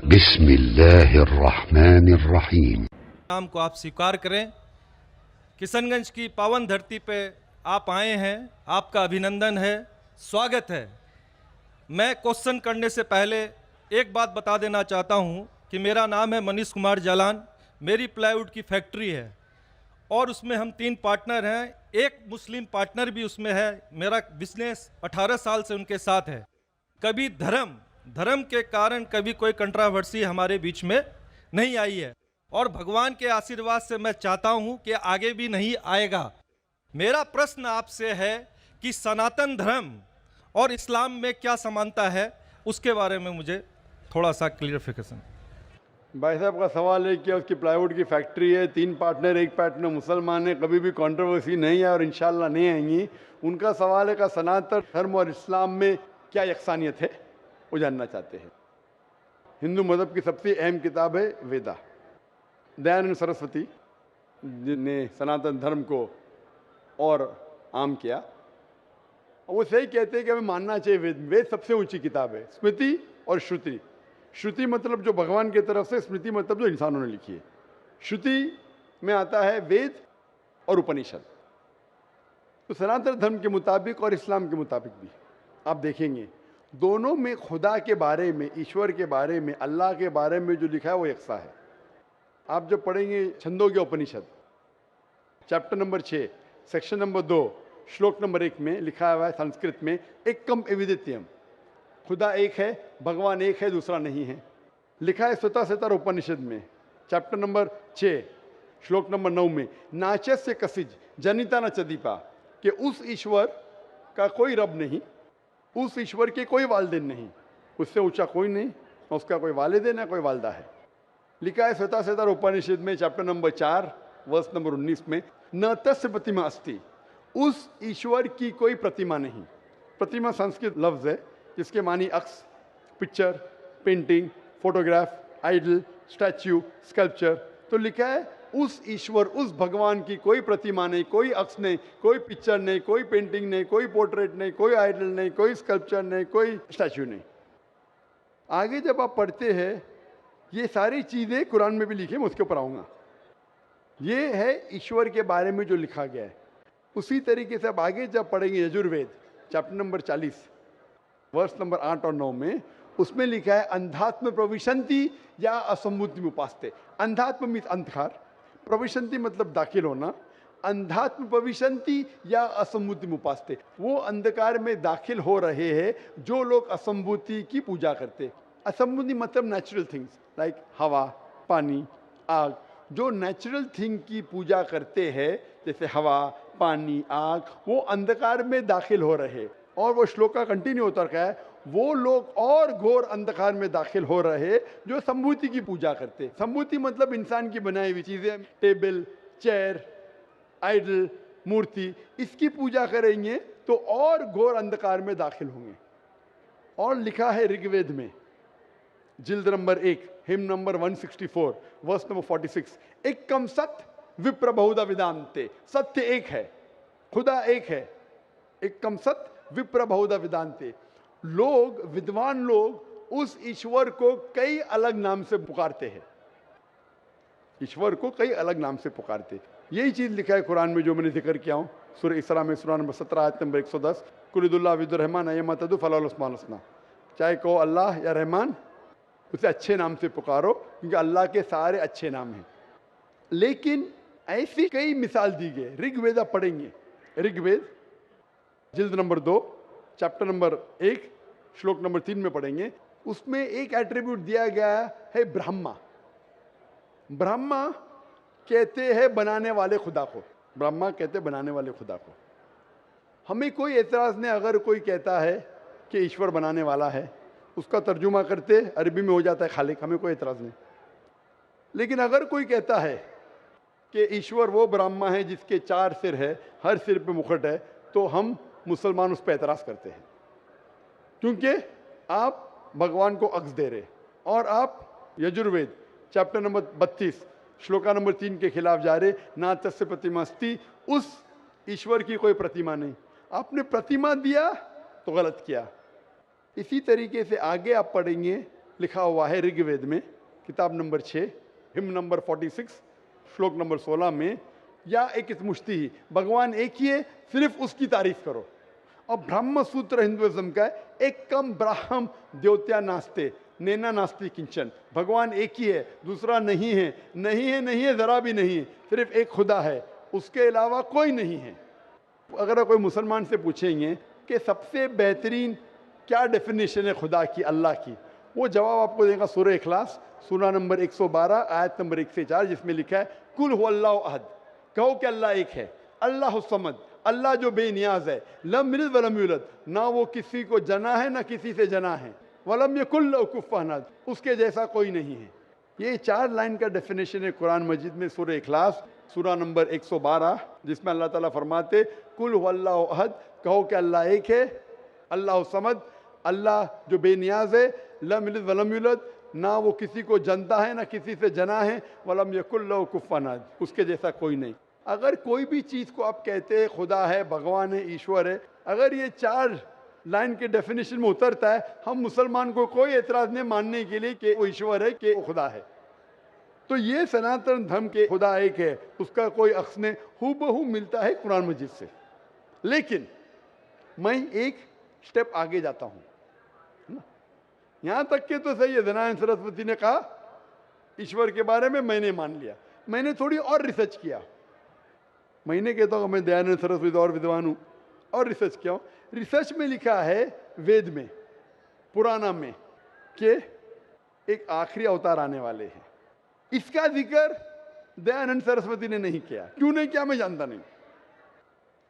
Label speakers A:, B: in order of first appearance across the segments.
A: बिस्मिल्लाहिर्रहमानिर्रहीम।
B: नाम को आप स्वीकार करें। किशनगंज की पावन धरती पे आप आए हैं, आपका अभिनंदन है, स्वागत है। मैं क्वेश्चन करने से पहले एक बात बता देना चाहता हूं कि मेरा नाम है मनीष कुमार जालान, मेरी प्लाईवुड की फैक्ट्री है और उसमें हम 3 पार्टनर हैं, एक मुस्लिम पार्टनर भी उसमें है। मेरा बिजनेस 18 साल से उनके साथ है। कभी धर्म के कारण कभी कोई कंट्रावर्सी हमारे बीच में नहीं आई है और भगवान के आशीर्वाद से मैं चाहता हूं कि आगे भी नहीं आएगा। मेरा प्रश्न आपसे है कि सनातन धर्म और इस्लाम में क्या समानता है, उसके बारे में मुझे थोड़ा सा क्लियरिफिकेशन।
C: भाई साहब का सवाल है कि उसकी प्लाईवुड की फैक्ट्री है, 3 पार्टनर, एक पार्टनर मुसलमान है, कभी भी कंट्रोवर्सी नहीं है और इंशाल्लाह नहीं आएंगी। उनका सवाल है कि सनातन धर्म और इस्लाम में क्या यकसानियत है, वो जानना चाहते हैं। हिंदू मज़हब की सबसे अहम किताब है वेदा। दयानंद सरस्वती ने सनातन धर्म को और आम किया और वो सही कहते हैं कि हमें मानना चाहिए वेद। वेद सबसे ऊंची किताब है। स्मृति और श्रुति। श्रुति मतलब जो भगवान की तरफ से, स्मृति मतलब जो इंसानों ने लिखी है। श्रुति में आता है वेद और उपनिषद। तो सनातन धर्म के मुताबिक और इस्लाम के मुताबिक भी आप देखेंगे दोनों में खुदा के बारे में, ईश्वर के बारे में, अल्लाह के बारे में जो लिखा है वो यकसा है। आप जब पढ़ेंगे छंदोग्य उपनिषद चैप्टर नंबर 6 सेक्शन नंबर 2 श्लोक नंबर 1 में लिखा हुआ है संस्कृत में, एकम एविदित्यम, खुदा एक है, भगवान एक है, दूसरा नहीं है। लिखा है स्वतः उपनिषद में चैप्टर नंबर 6 श्लोक नंबर 9 में, नाचस्य कसिज जनिता न चदीपा, कि उस ईश्वर का कोई रब नहीं, उस ईश्वर के कोई वालिदैन नहीं, उससे ऊंचा कोई नहीं, उसका कोई वालिदैन है, कोई वालदा है। लिखा है स्वतः उपनिषद में चैप्टर नंबर 4 वर्स नंबर 19 में, न तस्य प्रतिमा अस्ति, उस ईश्वर की कोई प्रतिमा नहीं। प्रतिमा संस्कृत लफ्ज है जिसके मानी अक्स, picture, painting, photograph, idol, statue, sculpture. तो लिखा है उस ईश्वर, उस भगवान की कोई प्रतिमा नहीं, कोई अक्स नहीं, कोई पिक्चर नहीं, कोई पेंटिंग नहीं, कोई पोर्ट्रेट नहीं, कोई आइडल नहीं, कोई स्कल्पचर नहीं, कोई स्टैच्यू नहीं। आगे जब आप पढ़ते हैं ये सारी चीज़ें कुरान में भी लिखी है, मैं उसके ऊपर आऊँगा। ये है ईश्वर के बारे में जो लिखा गया है। उसी तरीके से अब आगे जब पढ़ेंगे यजुर्वेद चैप्टर नंबर 40 वर्ष नंबर 8 और 9 में, उसमें लिखा है अंधात्म प्रविशंति या असंभूति उपास्ते। अंधात्म मीन्स अंधकार, प्रविशंति मतलब दाखिल होना, अंधात्म प्रविशंति या असंभूति उपास्ते, वो अंधकार में दाखिल हो रहे हैं जो लोग असंभूति की पूजा करते। असंभूति मतलब नेचुरल थिंग्स लाइक हवा, पानी, आग, जो नेचुरल थिंग की पूजा करते हैं जैसे हवा, पानी, आग, वो अंधकार में दाखिल हो रहे। और वो श्लोक का कंटिन्यू होता रहा है, वो लोग और घोर अंधकार में दाखिल हो रहे जो संभूति की पूजा करते। संभूति मतलब इंसान की बनाई हुई चीजें, टेबल, चेयर, आइडल, मूर्ति, इसकी पूजा करेंगे तो और घोर अंधकार में दाखिल होंगे। और लिखा है ऋग्वेद में जिल्द number 1 hymn number 164 verse number 46, एकम सत्य विप्र बहुधा विदांते, सत्य एक है, खुदा एक है, एकम सत्य विप्र बहुधा विदांते। लोग, विद्वान लोग उस ईश्वर को कई अलग नाम से पुकारते हैं, ईश्वर को कई अलग नाम से पुकारते। यही चीज लिखा है कुरान में जो मैंने जिक्र किया हूं, सूरह इसरा में सूरह नंबर 17 आयत नंबर 110, कुलिदुल्लाह विदुर्रहमान अयमा तदु फलाल उस्मान हसना, चाहे कहो अल्लाह या रहमान, उसे अच्छे नाम से पुकारो क्योंकि अल्लाह के सारे अच्छे नाम हैं। लेकिन ऐसी कई मिसाल दी गई। ऋग्वेद आप पढ़ेंगे, ऋग्वेद जिल्द नंबर 2 चैप्टर नंबर 1 श्लोक नंबर 3 में पढ़ेंगे, उसमें एक एट्रीब्यूट दिया गया है ब्रह्मा। ब्रह्मा कहते हैं बनाने वाले खुदा को, ब्रह्मा कहते हैं बनाने वाले खुदा को। हमें कोई एतराज नहीं अगर कोई कहता है कि ईश्वर बनाने वाला है, उसका तर्जुमा करते अरबी में हो जाता है खालिक, हमें कोई एतराज नहीं। लेकिन अगर कोई कहता है कि ईश्वर वो ब्रह्मा है जिसके 4 सिर है, हर सिर पे मुकुट है, तो हम मुसलमान उस पर एतराज करते हैं क्योंकि आप भगवान को अक्स दे रहे और आप Yajurveda chapter number 32 shloka number 3 के खिलाफ जा रहे। ना तस्य प्रतिमास्ति, उस ईश्वर की कोई प्रतिमा नहीं, आपने प्रतिमा दिया तो गलत किया। इसी तरीके से आगे आप पढ़ेंगे लिखा हुआ है ऋग्वेद में, किताब नंबर 6, हिम नंबर 46, श्लोक नंबर 16 में, या एक मुश्ती ही, भगवान एक ही है, सिर्फ उसकी तारीफ करो। और ब्रह्म सूत्र हिंदुइज्म का है, एक कम ब्राह्म द्योत्या नास्ते नैना नास्ति किंचन, भगवान एक ही है, दूसरा नहीं है, नहीं है, नहीं है, जरा भी नहीं है, सिर्फ एक खुदा है, उसके अलावा कोई नहीं है। अगर कोई मुसलमान से पूछेंगे कि सबसे बेहतरीन क्या डेफिनेशन है खुदा की, अल्लाह की, वो जवाब आपको देगा सूरह इखलास, सूरा नंबर 112 आयत नंबर 1 से 4, जिसमें लिखा है कुल हुवल्लाहु अहद, कहो कि अल्लाह एक है, अल्लाह समद, अल्लाह जो बेनियाज है, लम यलिद वलम यूलद, ना वो किसी को जना है ना किसी से जना है, वलम यकुल लहू कुफुवन अहद, उसके जैसा कोई नहीं है। ये 4 लाइन का डेफिनेशन है कुरान मजीद में, सूरह इखलास सूरा नंबर 112, जिसमें अल्लाह ताला फरमाते कुल हुवल्लाहु अहद, कहो कि अल्लाह एक है, अल्लाह समद, अल्लाह जो बेनियाज है, लम यलिद वलम यूलद, ना वो किसी को जनता है ना किसी से जना है, वलम यकुल लहू कुफुवन अहद, उसके जैसा कोई नहीं। अगर कोई भी चीज़ को आप कहते हैं खुदा है, भगवान है, ईश्वर है, अगर ये 4 लाइन के डेफिनेशन में उतरता है, हम मुसलमान को कोई एतराज़ नहीं मानने के लिए कि वो ईश्वर है, कि वो खुदा है। तो ये सनातन धर्म के खुदा एक है, उसका कोई अक्स नहीं, हूबहू मिलता है कुरान मजीद से। लेकिन मैं एक स्टेप आगे जाता हूँ, यहाँ तक के तो सही है, दयानंद सरस्वती ने कहा ईश्वर के बारे में, मैंने मान लिया, मैंने थोड़ी और रिसर्च किया। मैंने कहता हूँ मैं दयानंद सरस्वती और विद्वान हूँ, और रिसर्च किया हूँ। रिसर्च में लिखा है वेद में, पुराना में, कि एक आखिरी अवतार आने वाले हैं। इसका जिक्र दयानंद सरस्वती ने नहीं किया, क्यों नहीं किया मैं जानता नहीं,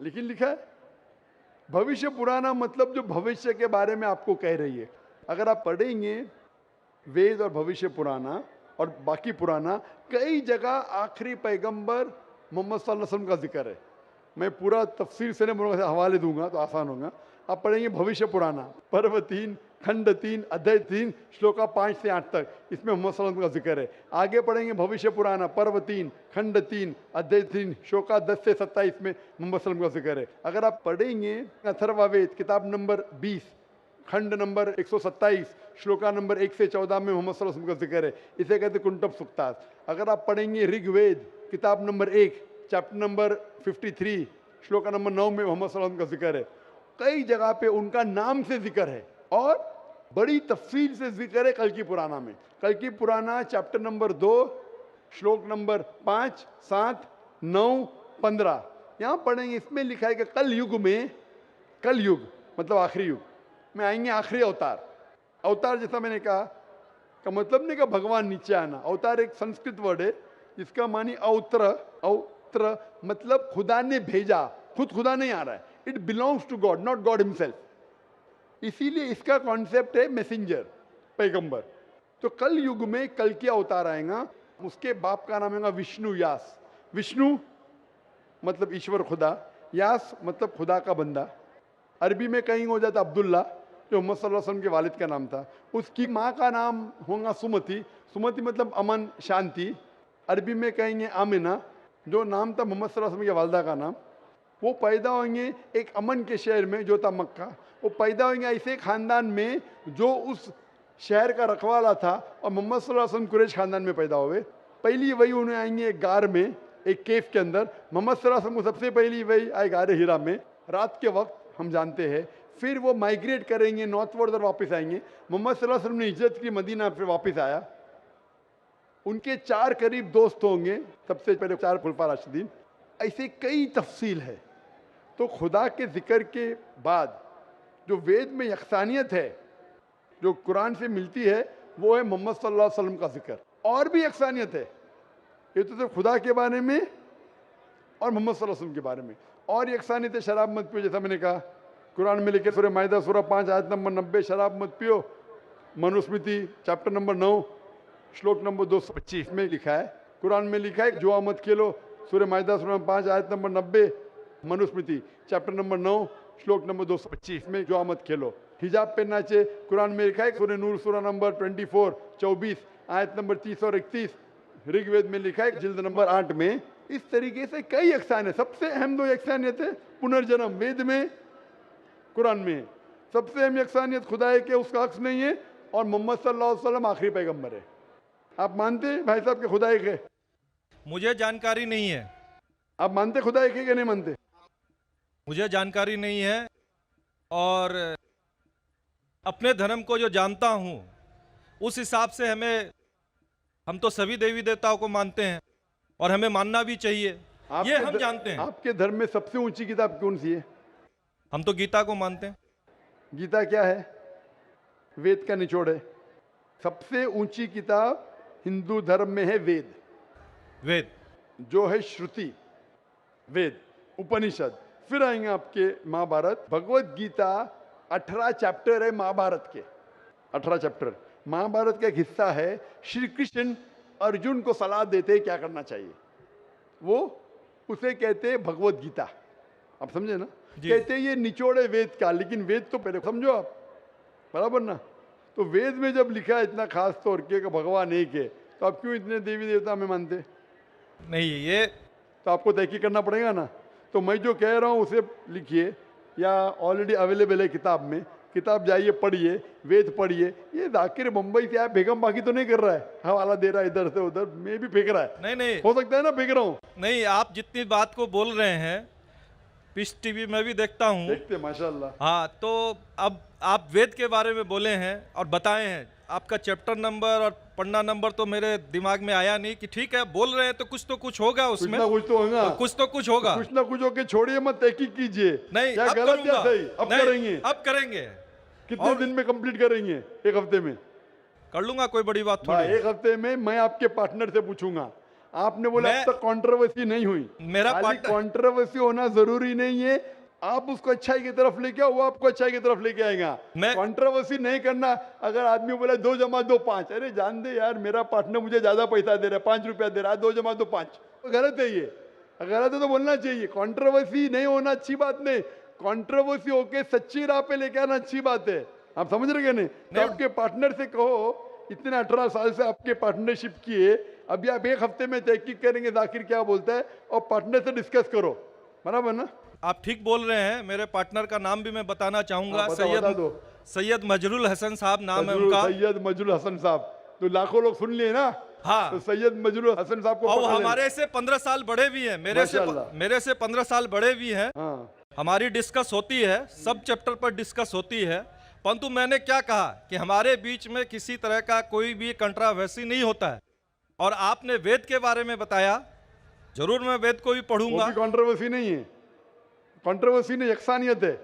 C: लेकिन लिखा है भविष्य पुराना, मतलब जो भविष्य के बारे में आपको कह रही है। अगर आप पढ़ेंगे वेद और भविष्य पुराना और बाकी पुराना, कई जगह आखिरी पैगंबर मोहम्मद सल्लल्लाहु अलैहि वसल्लम का जिक्र है। मैं पूरा तफसीर से नहीं बोलूँगा, हवाले दूंगा तो आसान होगा। आप पढ़ेंगे भविष्य पुराना पर्व 3 खंड 3 अध्याय 3 श्लोका 5 से 8 तक, इसमें मोहम्मद सल्लल्लाहु अलैहि वसल्लम का जिक्र है। आगे पढ़ेंगे भविष्य पुराना पर्व 3 खंड 3 अध्याय 3 श्लोका 10 से 27 में मोहम्मद सल्लल्लाहु अलैहि वसल्लम का जिक्र है। अगर आप पढ़ेंगे अथर्ववेद किताब नंबर 20 खंड नंबर 127 श्लोका नंबर 1 से 14 में मोहम्मद सल्लल्लाहु अलैहि वसल्लम का जिक्र है, इसे कहते कुंटब सुक्तास। अगर आप पढ़ेंगे ऋग्वेद किताब number 1 chapter number 53 shloka number 9 में मोहम्मद सल्लल्लाहु अलैहि वसल्लम का जिक्र है। कई जगह पे उनका नाम से जिक्र है और बड़ी तफसील से जिक्र है कल की पुराना में। कल की पुराना चैप्टर नंबर 2 श्लोक नंबर 5, 7, 9, 15 यहाँ पढ़ेंगे। इसमें लिखा है कि कल युग में, कल युग मतलब आखिरी युग में आएंगे आखिरी अवतार। अवतार जैसा मैंने कहा का मतलब नहीं कि भगवान नीचे आना। अवतार एक संस्कृत वर्ड है जिसका मानी अवत्र, अवत्र मतलब खुदा ने भेजा, खुद खुदा नहीं आ रहा है, it belongs to God, not God himself. इसीलिए इसका कॉन्सेप्ट है मैसेंजर, पैगंबर। तो कल युग में कल की अवतार आएगा, उसके बाप का नाम है विष्णु यास। विष्णु मतलब ईश्वर खुदा, यास मतलब खुदा का बंदा। अरबी में कहीं हो जाता अब्दुल्ला जो मोहम्मद सल्लल्लाहु अलैहि वसल्लम के वालिद का नाम था। उसकी माँ का नाम होगा सुमति, सुमति मतलब अमन शांति। अरबी में कहेंगे आमिना जो नाम था मोहम्मद सल्लल्लाहु अलैहि वसल्लम के वालदा का नाम। वो पैदा होंगे एक अमन के शहर में जो था मक्का। वो पैदा होंगे ऐसे खानदान में जो उस शहर का रखवाला था और मोहम्मद सल्लल्लाहु अलैहि वसल्लम कुरैश खानदान में पैदा हुए। पहली वही उन्हें आएंगे एक गार में, एक केव के अंदर। मोहम्मद सल्लल्लाहु अलैहि वसल्लम को सबसे पहली वही आए गार हिरा में रात के वक्त, हम जानते हैं। फिर वो माइग्रेट करेंगे नॉर्थ वर्ड और वापस आएंगे। मोहम्मद सल्लल्लाहु अलैहि वसल्लम ने हिजरत की, मदीना फिर वापस आया। उनके 4 करीब दोस्त होंगे, सबसे पहले 4 खुलफा राशिदीन। ऐसे कई तफसील है। तो खुदा के जिक्र के बाद जो वेद में यकसानियत है जो कुरान से मिलती है वो है मोहम्मद सल्लल्लाहु अलैहि वसल्लम का जिक्र। और भी यकसानियत है, ये तो सिर्फ खुदा के बारे में और मोहम्मद सल्लल्लाहु अलैहि वसल्लम के बारे में। और यकसानियत है शराब मत पियो, जैसा मैंने कहा कुरान में लिखे सूरह माइदा सूरह 5 आयत नंबर 90 शराब मत पियो। मनुस्मृति चैप्टर नंबर 9 श्लोक नंबर 225 में लिखा है। कुरान में लिखा है जुआ मत खेलो, सूरह माइदा सूरह 5 आयत नंबर 90। मनुस्मृति चैप्टर नंबर 9 श्लोक नंबर 225 में जुआ मत खेलो। हिजाब पहनना चाहिए, कुरान में लिखा है सूरह नूर सूरह नंबर 24 आयत नंबर 30 और 31। ऋग्वेद में लिखा है जिल्द नंबर 8 में। इस तरीके से कई यकसानियत, सबसे अहम 2 यकसानियत है पुनर्जन्म, वेद में कुरान में। सबसे अहम यकसानियत खुदा है कि उसका अक्स नहीं है, और मोहम्मद सल्लल्लाहु अलैहि वसल्लम आखिरी पैगंबर है। आप मानते हैं भाई साहब कि खुदा एक है?
B: मुझे जानकारी नहीं है।
C: आप मानते खुदा एक है कि नहीं मानते?
B: मुझे जानकारी नहीं है, और अपने धर्म को जो जानता हूँ उस हिसाब से हम तो सभी देवी देवताओं को मानते हैं और हमें मानना भी चाहिए, ये हम जानते हैं।
C: आपके धर्म में सबसे ऊंची किताब कौन सी है?
B: हम तो गीता को मानते हैं।
C: गीता क्या है? वेद का निचोड़ है। सबसे ऊंची किताब हिंदू धर्म में है वेद।
B: वेद
C: जो है श्रुति, वेद, उपनिषद। फिर आएंगे आपके महाभारत। भगवत गीता 18 चैप्टर है महाभारत के, 18 चैप्टर। महाभारत का एक हिस्सा है। श्री कृष्ण अर्जुन को सलाह देते हैं क्या करना चाहिए, वो उसे कहते हैं भगवत गीता। आप समझे ना? कहते हैं ये निचोड़ है वेद का, लेकिन वेद तो पहले समझो आप, बराबर ना? तो वेद में जब लिखा है इतना खास तौर के कि भगवान एक है, तो आप क्यों इतने देवी देवता में मानते
B: नहीं? ये
C: तो आपको तहकीक करना पड़ेगा ना। तो मैं जो कह रहा हूँ उसे लिखिए, या ऑलरेडी अवेलेबल है किताब में, किताब जाइए पढ़िए, वेद पढ़िए। ये जाकिर मुंबई से आया बेगम बाकी तो नहीं कर रहा है, हवाला दे रहा है इधर से उधर, मैं भी फेंक रहा है।
B: नहीं नहीं,
C: हो सकता है ना फेंक रहा हूँ।
B: नहीं, आप जितनी बात को बोल रहे हैं पीस टीवी में भी देखता हूँ।
C: देखते माशाल्लाह।
B: हाँ, तो अब आप वेद के बारे में बोले हैं और बताए हैं, आपका चैप्टर नंबर और पन्ना नंबर तो मेरे दिमाग में आया नहीं कि ठीक है बोल रहे हैं तो कुछ होगा उसमें,
C: कुछ तो होगा,
B: कुछ तो कुछ होगा,
C: कुछ ना कुछ होके छोड़िए, मत तहकीक कीजिए।
B: नहीं,
C: क्या
B: अब
C: गलत
B: करूंगा,
C: या सही? अब
B: नहीं,
C: करेंगे,
B: अब करेंगे।
C: कितने दिन में कंप्लीट करेंगे? एक हफ्ते में
B: कर लूंगा, कोई बड़ी बात थोड़ी।
C: एक हफ्ते में मैं आपके पार्टनर से पूछूंगा। आपने बोला अब तक कंट्रोवर्सी नहीं हुई।
B: मेरा
C: कंट्रोवर्सी होना जरूरी नहीं है, आप उसको अच्छाई की तरफ लेके आओ, वो आपको अच्छाई की तरफ लेके आएगा। कंट्रोवर्सी नहीं करना। अगर आदमी बोला 2 जमा 2 5, अरे जान दे यार, मेरा पार्टनर मुझे ज्यादा पैसा दे रहा है, 5 रुपया दे रहा है, 2 जमा 2 5, तो गलत है। ये गलत है तो बोलना चाहिए। कंट्रोवर्सी नहीं होना अच्छी बात नहीं, कंट्रोवर्सी होके सच्ची राह पे लेके आना अच्छी बात है। आप समझ रहे नहीं? तो आपके पार्टनर से कहो, इतने 18 साल से आपके पार्टनरशिप किए, अभी आप एक हफ्ते में तहकीक करेंगे जाकिर क्या बोलता है, और पार्टनर से डिस्कस करो, बराबर ना?
B: आप ठीक बोल रहे हैं। मेरे पार्टनर का नाम भी मैं बताना चाहूंगा।
C: बता
B: सैयद मजरूल हसन साहब नाम है उनका।
C: सैयद मजरूल हसन साहब, तो लाखों लोग सुन लिए ना।
B: हाँ,
C: तो सैयद मजरूल हसन साहब को
B: और हमारे से 15 साल बड़े भी हैं, मेरे से 15 साल बड़े भी हैं।
C: हाँ।
B: हमारी डिस्कस होती है, सब चैप्टर पर डिस्कस होती है, परंतु मैंने क्या कहा कि हमारे बीच में किसी तरह का कोई भी कंट्रोवर्सी नहीं होता है। और आपने वेद के बारे में बताया, जरूर मैं वेद को भी पढ़ूंगा।
C: कंट्रोवर्सी नहीं है, कंट्रोवर्सी नहीं, यकसानियत है।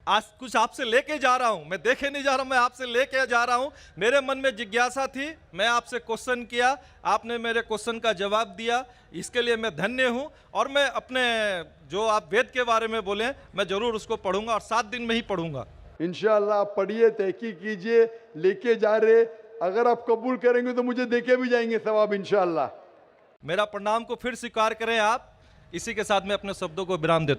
B: आज कुछ आपसे लेके जा रहा हूं, मैं देखे नहीं जा रहा हूं, मैं आपसे लेके जा रहा हूं। मेरे मन में जिज्ञासा थी, मैं आपसे क्वेश्चन किया, आपने मेरे क्वेश्चन का जवाब दिया, इसके लिए मैं धन्य हूं। और मैं अपने जो आप वेद के बारे में बोले, मैं जरूर उसको पढ़ूंगा और 7 दिन में ही पढ़ूंगा
C: इंशाअल्लाह। आप पढ़िए, तहकीक कीजिए, लेके जा रहे। अगर आप कबूल करेंगे तो मुझे देके भी जाएंगे सवाब इंशाअल्लाह।
B: मेरा प्रणाम को फिर स्वीकार करें आप। इसी के साथ मैं अपने शब्दों को विराम देता हूं।